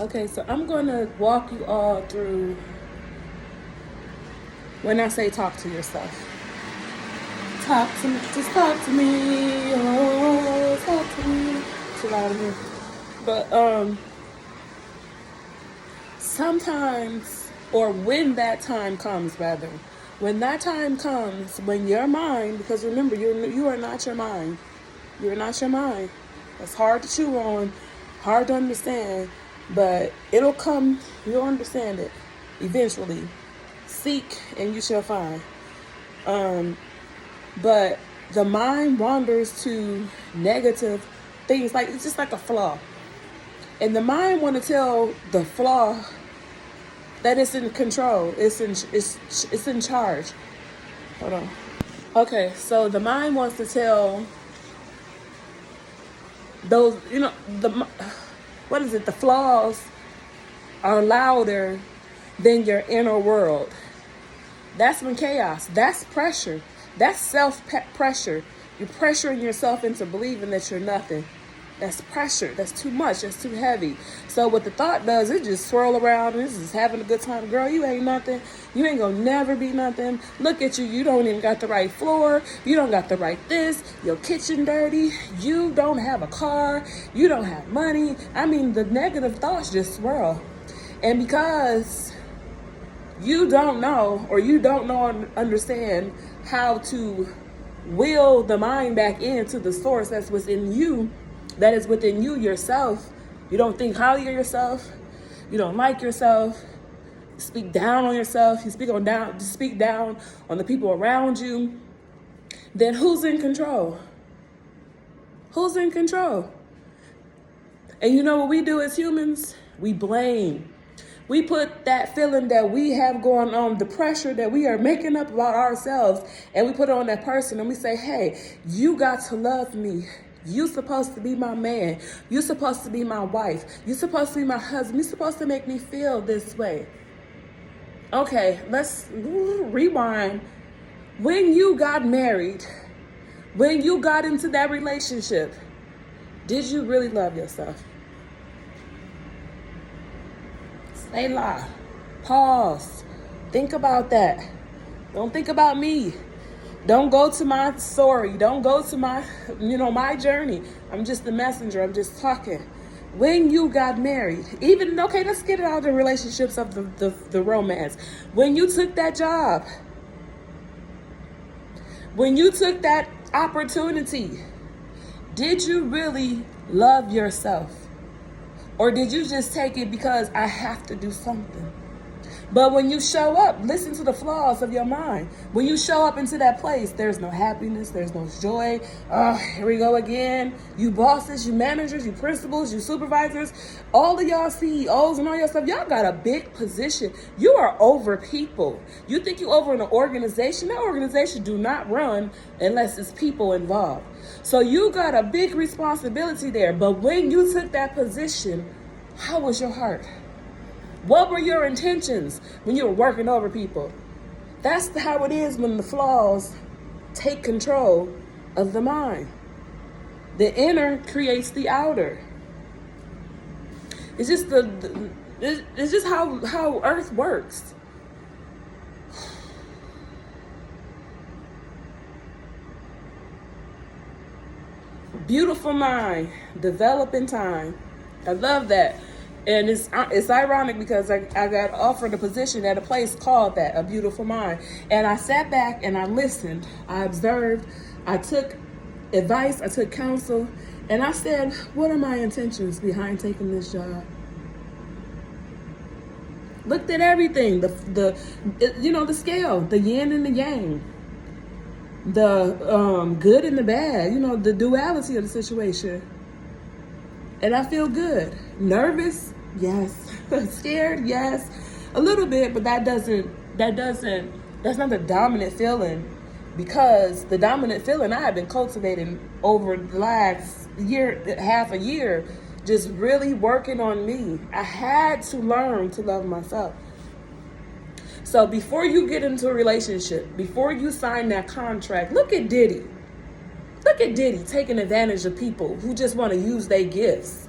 Okay, so I'm going to walk you all through when I say talk to yourself. Talk to me, just talk to me, oh, talk to me. Too loud in here. But sometimes, or when that time comes, rather, when that time comes, when your mind, because remember, you are not your mind. You are not your mind. It's hard to chew on, hard to understand, but it'll come. You'll understand it eventually. Seek and you shall find. But the mind wanders to negative things, like it's just like a flaw, and the mind want to tell the flaw that it's in control. It's in charge. Hold on. Okay, so the mind wants to tell those, the what is it? The flaws are louder than your inner world. That's when chaos. That's pressure. That's self-pressure. You're pressuring yourself into believing that you're nothing. That's pressure. That's too much. That's too heavy. So what the thought does, it just swirl around and it's just having a good time. Girl, you ain't nothing. You ain't gonna never be nothing. Look at you. You don't even got the right floor. You don't got the right this. Your kitchen dirty. You don't have a car. You don't have money. I mean, the negative thoughts just swirl. And because you don't know, or you don't know and understand how to will the mind back into the source that's within you, that is within you yourself. You don't think highly of yourself. You don't like yourself. You speak down on yourself. You speak down on the people around you. Then who's in control? Who's in control? And you know what we do as humans? We blame. We put that feeling that we have going on, the pressure that we are making up about ourselves, and we put it on that person and we say, hey, you got to love me. You supposed to be my man. You supposed to be my wife. You supposed to be my husband. You supposed to make me feel this way. Okay, let's rewind. When you got married, when you got into that relationship, did you really love yourself? Say la. Pause. Think about that. Don't think about me. Don't go to my story. Don't go to my journey. I'm just the messenger. I'm just talking. When you got married, okay, let's get it out of the relationships of the romance. When you took that job, when you took that opportunity, did you really love yourself? Or did you just take it because I have to do something? But when you show up, listen to the flaws of your mind. When you show up into that place, there's no happiness, there's no joy. Oh, here we go again. You bosses, you managers, you principals, you supervisors, all of y'all CEOs and all your stuff, y'all got a big position. You are over people. You think you over an organization? That organization do not run unless it's people involved. So you got a big responsibility there. But when you took that position, how was your heart? What were your intentions when you were working over people? That's how it is when the flaws take control of the mind. The inner creates the outer. It's just it's just how Earth works. Beautiful mind, develop in time. I love that. And it's ironic because I got offered a position at a place called that, A Beautiful Mind. And I sat back and I listened. I observed. I took advice. I took counsel. And I said, what are my intentions behind taking this job? Looked at everything. The scale, the yin and the yang. The good and the bad. The duality of the situation. And I feel good. Nervous? Yes. Scared? Yes. A little bit, but that's not the dominant feeling, because the dominant feeling I have been cultivating over the last half a year, just really working on me. I had to learn to love myself. So before you get into a relationship, before you sign that contract, look at Diddy. Look at Diddy taking advantage of people who just want to use their gifts.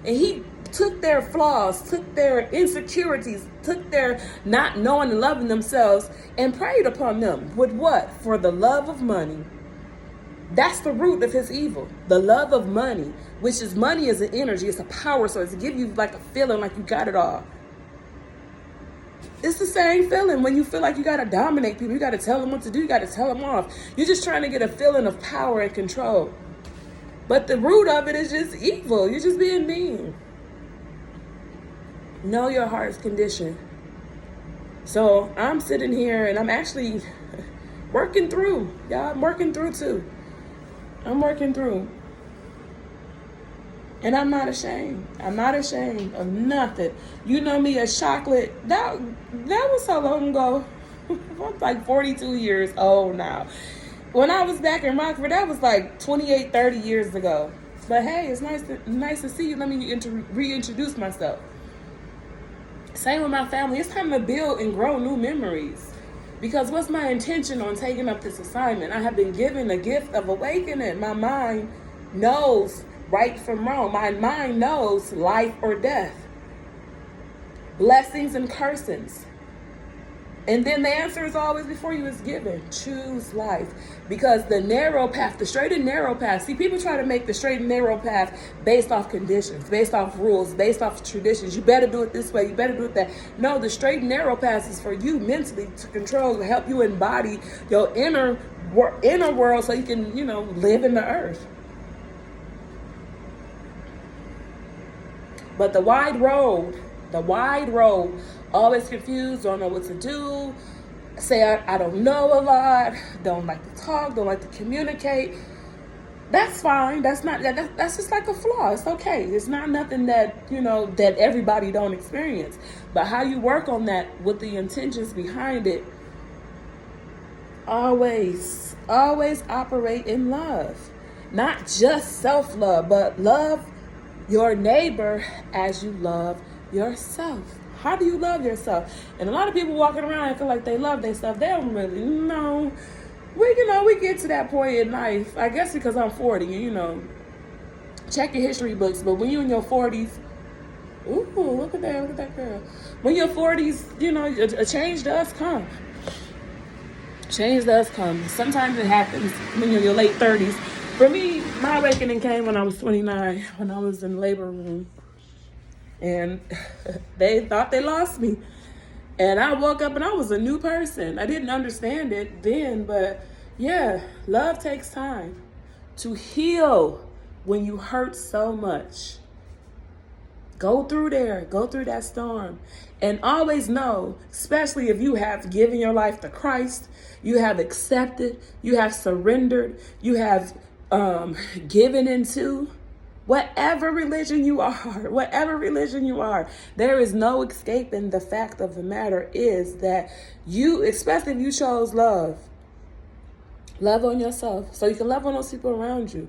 And he took their flaws, took their insecurities, took their not knowing and loving themselves, and preyed upon them with what? For the love of money. That's the root of his evil. The love of money, which is money is an energy, it's a power source. It gives you like a feeling like you got it all. It's the same feeling when you feel like you got to dominate people. You got to tell them what to do. You got to tell them off. You're just trying to get a feeling of power and control. But the root of it is just evil. You're just being mean. Know your heart's condition. So I'm sitting here and I'm actually working through. Yeah, I'm working through too. I'm working through. And I'm not ashamed. I'm not ashamed of nothing. You know me as chocolate. That was so long ago. I'm like 42 years old now. When I was back in Rockford, that was like 28, 30 years ago. But hey, it's nice to see you. Let me reintroduce myself. Same with my family. It's time to build and grow new memories. Because what's my intention on taking up this assignment? I have been given the gift of awakening. My mind knows right from wrong. My mind knows life or death. Blessings and cursings. And then the answer is always before you is given. Choose life. Because the narrow path, the straight and narrow path, see, people try to make the straight and narrow path based off conditions, based off rules, based off traditions. You better do it this way, you better do it that. No, the straight and narrow path is for you mentally to control, to help you embody your inner world so you can, live in the earth. But the wide road, always confused, don't know what to do, say I don't know a lot, don't like to talk, don't like to communicate. That's fine. That's just like a flaw. It's okay. It's not nothing that, that everybody don't experience. But how you work on that with the intentions behind it, always operate in love. Not just self-love, but love your neighbor as you love yourself. How do you love yourself? And a lot of people walking around and feel like they love themselves. They don't really know. We get to that point in life. I guess because I'm 40, check your history books. But when you're in your 40s, ooh, look at that girl. When you're 40s, a change does come. Change does come. Sometimes it happens when you're in your late 30s. For me, my awakening came when I was 29, when I was in the labor room. And they thought they lost me. And I woke up and I was a new person. I didn't understand it then, but yeah, love takes time to heal when you hurt so much. Go through that storm. And always know, especially if you have given your life to Christ, you have accepted, you have surrendered, you have given into, whatever religion you are, there is no escaping the fact of the matter is that you, especially if you chose love on yourself so you can love on those people around you.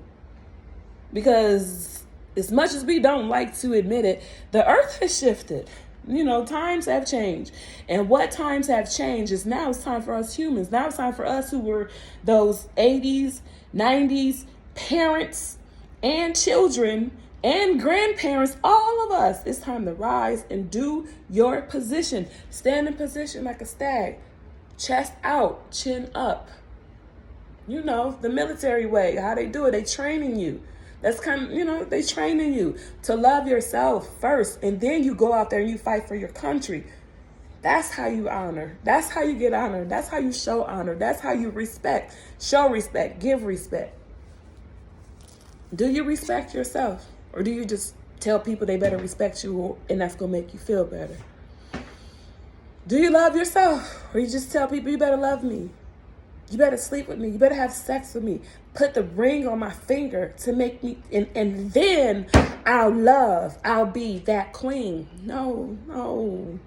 Because as much as we don't like to admit it, the earth has shifted. Times have changed. And what times have changed is now it's time for us humans. Now it's time for us who were those 80s, 90s parents and children and grandparents, all of us. It's time to rise and do your position. Stand in position like a stag. Chest out, chin up. The military way, how they do it. They training you. That's kind of, they training you to love yourself first. And then you go out there and you fight for your country. That's how you honor. That's how you get honor. That's how you show honor. That's how you respect. Show respect. Give respect. Do you respect yourself? Or do you just tell people they better respect you and that's going to make you feel better? Do you love yourself? Or you just tell people you better love me? You better sleep with me. You better have sex with me. Put the ring on my finger to make me, and then I'll be that queen. No.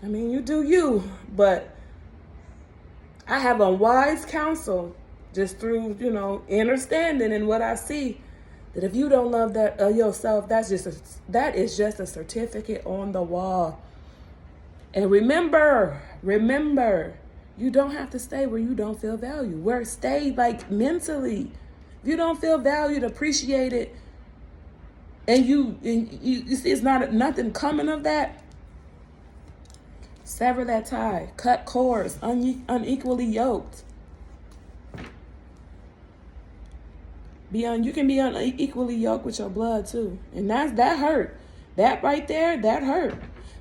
I mean, you do you, but I have a wise counsel just through, understanding and what I see, that if you don't love that yourself, that is just a certificate on the wall. And remember, you don't have to stay where you don't feel valued. Stay mentally. If you don't feel valued, appreciated, and you see it's not nothing coming of that, sever that tie. Cut cords. Unequally yoked. You can be unequally yoked with your blood too, and that hurt. That right there, that hurt,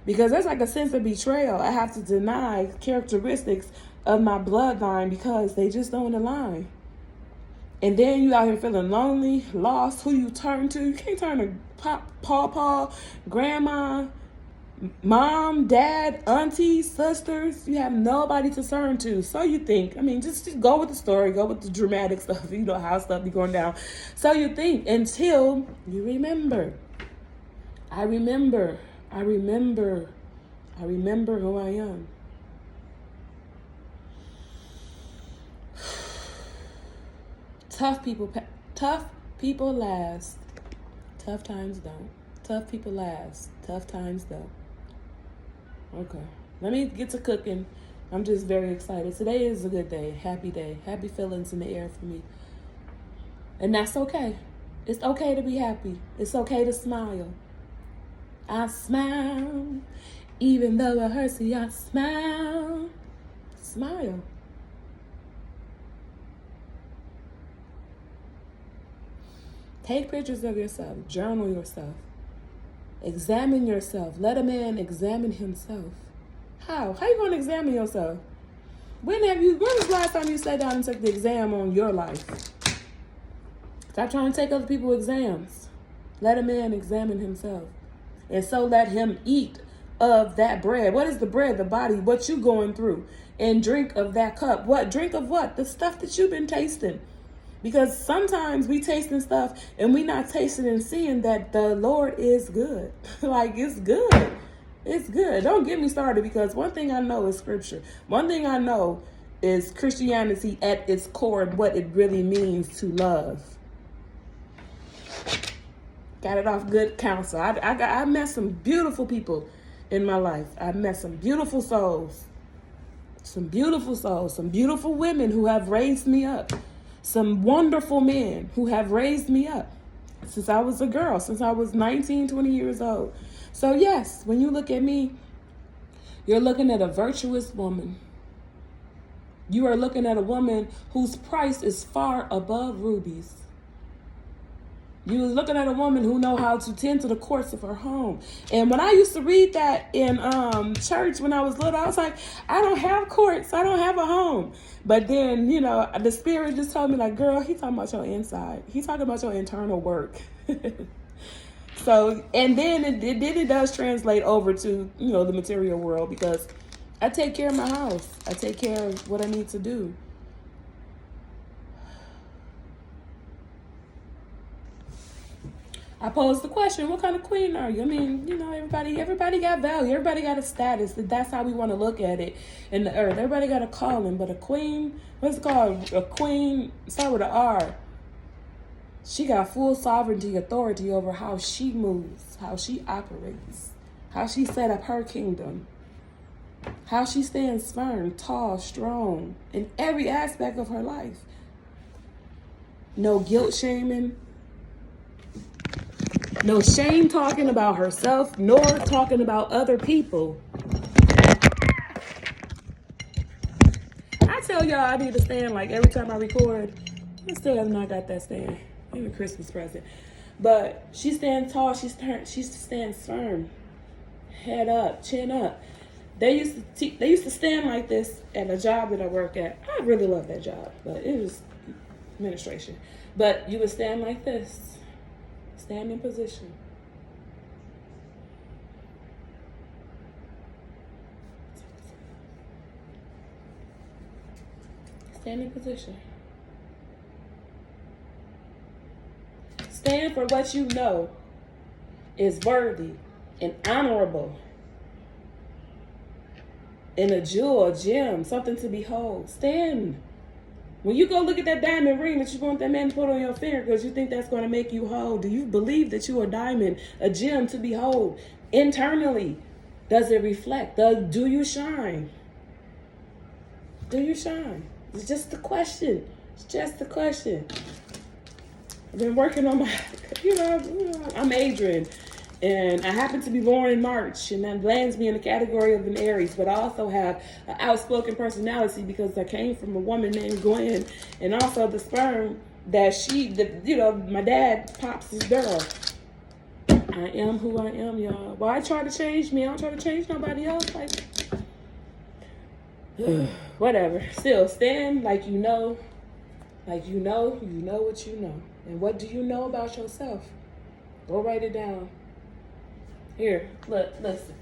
because that's like a sense of betrayal. I have to deny characteristics of my bloodline because they just don't align. And then you out here feeling lonely, lost. Who you turn to? You can't turn to Paw, grandma, mom, dad, aunties, sisters. You have nobody to turn to. So you think. I mean, just go with the story. Go with the dramatic stuff. You know how stuff be going down. So you think until you remember. I remember who I am. Tough people last. Tough times don't. Tough people last. Tough times don't. Okay. Let me get to cooking. I'm just very excited. Today is a good day. Happy day. Happy feelings in the air for me. And that's okay. It's okay to be happy. It's okay to smile. I smile. Even though it hurts me, I smile. Smile. Take pictures of yourself. Journal yourself. Examine yourself. Let a man examine himself. How? How you going to examine yourself? When was the last time you sat down and took the exam on your life? Stop trying to take other people's exams. Let a man examine himself. And so let him eat of that bread. What is the bread? The body. What you going through. And drink of that cup. What? Drink of what? The stuff that you've been tasting. Because sometimes we tasting stuff and we not tasting and seeing that the Lord is good. Like, it's good. It's good. Don't get me started, because one thing I know is scripture. One thing I know is Christianity at its core and what it really means to love. Got it off good counsel. I met some beautiful people in my life. I met some beautiful souls. Some beautiful souls. Some beautiful women who have raised me up. Some wonderful men who have raised me up since I was a girl, since I was 19, 20 years old. So yes, when you look at me, you're looking at a virtuous woman. You are looking at a woman whose price is far above rubies. You are looking at a woman who know how to tend to the courts of her home. And when I used to read that in church when I was little, I was like, I don't have courts. I don't have a home. But then, the Spirit just told me, like, girl, he talking about your inside. He's talking about your internal work. So, and then it does translate over to, the material world, because I take care of my house. I take care of what I need to do. I posed the question, what kind of queen are you? I mean, everybody got value. Everybody got a status. That's how we want to look at it in the earth. Everybody got a calling, but a queen, what's it called? A queen, start with an R. She got full sovereignty, authority over how she moves, how she operates, how she set up her kingdom, how she stands firm, tall, strong in every aspect of her life. No guilt shaming. No shame talking about herself, nor talking about other people. I tell y'all I need a stand like every time I record. I still have not got that stand. Maybe a Christmas present. But she stands tall, she stands firm. Head up, chin up. They used to stand like this at a job that I work at. I really love that job, but it was administration. But you would stand like this. Standing position. Standing position. Stand for what you know is worthy and honorable. And a jewel, a gem, something to behold. Stand. When you go look at that diamond ring that you want that man to put on your finger because you think that's going to make you whole, do you believe that you are a diamond, a gem to behold? Internally, does it reflect? Do you shine? Do you shine? It's just a question. It's just a question. I've been working on my, I'm Adrian. And I happen to be born in March, and that lands me in the category of an Aries. But I also have an outspoken personality because I came from a woman named Gwen, and also the sperm that my dad pops his girl. I am who I am, y'all. Why try to change me? I don't try to change nobody else. Like, whatever. Still, stand like you know. Like you know what you know. And what do you know about yourself? Go write it down. Here, look, listen.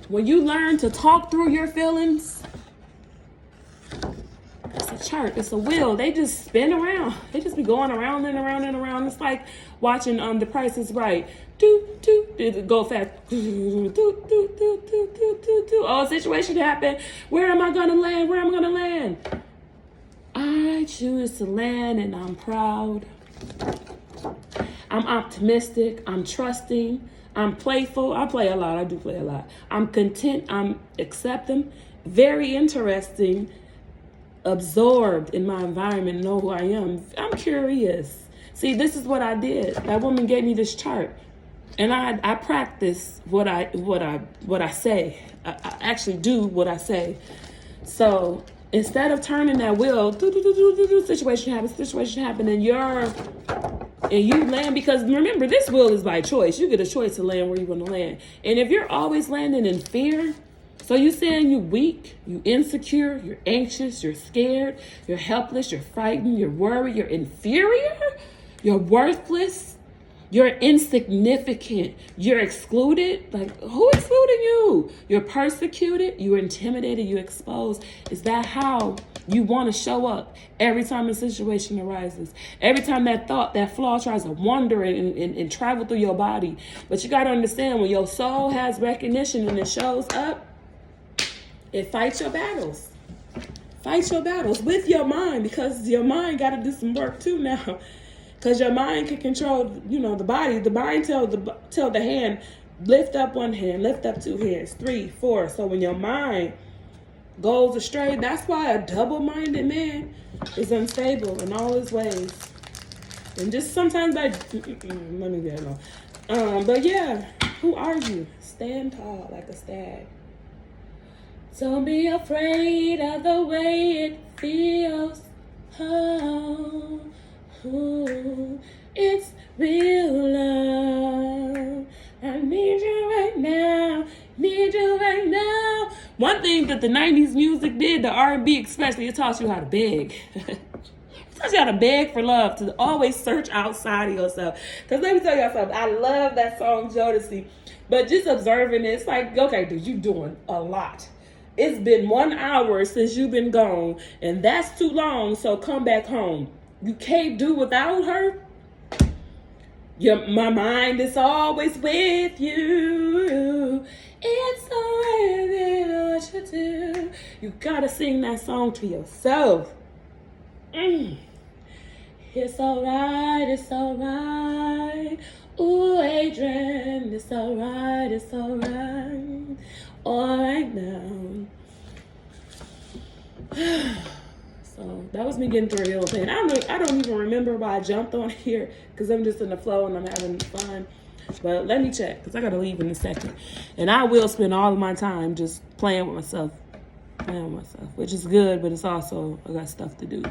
When you learn to talk through your feelings, it's a chart, it's a wheel. They just spin around. They just be going around and around and around. It's like watching The Price is Right. It go fast. Oh, a situation happened. Where am I gonna land? Where am I gonna land? I choose to land, and I'm proud. I'm optimistic. I'm trusting. I'm playful. I play a lot. I do play a lot. I'm content. I'm accepting. Very interesting. Absorbed in my environment. Know who I am. I'm curious. See, this is what I did. That woman gave me this chart, and I practice what I say. I actually do what I say. So instead of turning that wheel, situation happens, and you land, because remember, this wheel is by choice. You get a choice to land where you want to land. And if you're always landing in fear, so you saying you weak, you insecure, you're anxious, you're scared, you're helpless, you're frightened, you're worried, you're inferior, you're worthless, you're insignificant, you're excluded. Like, who excluding you? You're persecuted, you're intimidated, you're exposed. Is that how you want to show up every time a situation arises? Every time that thought, that flaw tries to wander and travel through your body. But you got to understand, when your soul has recognition and it shows up, it fights your battles. Fight your battles with your mind, because your mind got to do some work too now. Because your mind can control, the body. The mind tell the hand, lift up one hand, lift up two hands, 3, 4. So when your mind goes astray, that's why a double-minded man is unstable in all his ways. And just sometimes let me get alone. But yeah, who are you? Stand tall like a stag. Don't be afraid of the way it feels. Oh, it's real love. I need you right now. Need you right now. One thing that the 90s music did, the R&B especially, it taught you how to beg. It taught you how to beg for love, to always search outside of yourself. Because let me tell you something, I love that song, Jodeci. But just observing it, it's like, okay, dude, you doing a lot. It's been 1 hour since you've been gone, and that's too long, so come back home. You can't do without her. My mind is always with you. It's alright, what you do. You gotta sing that song to yourself. It's alright, it's alright. Ooh, Adrian, it's alright, it's alright. Alright now. So that was me getting through a little pain. I don't even remember why I jumped on here, because I'm just in the flow and I'm having fun. But let me check, because I got to leave in a second. And I will spend all of my time just playing with myself, which is good, but it's also, I got stuff to do.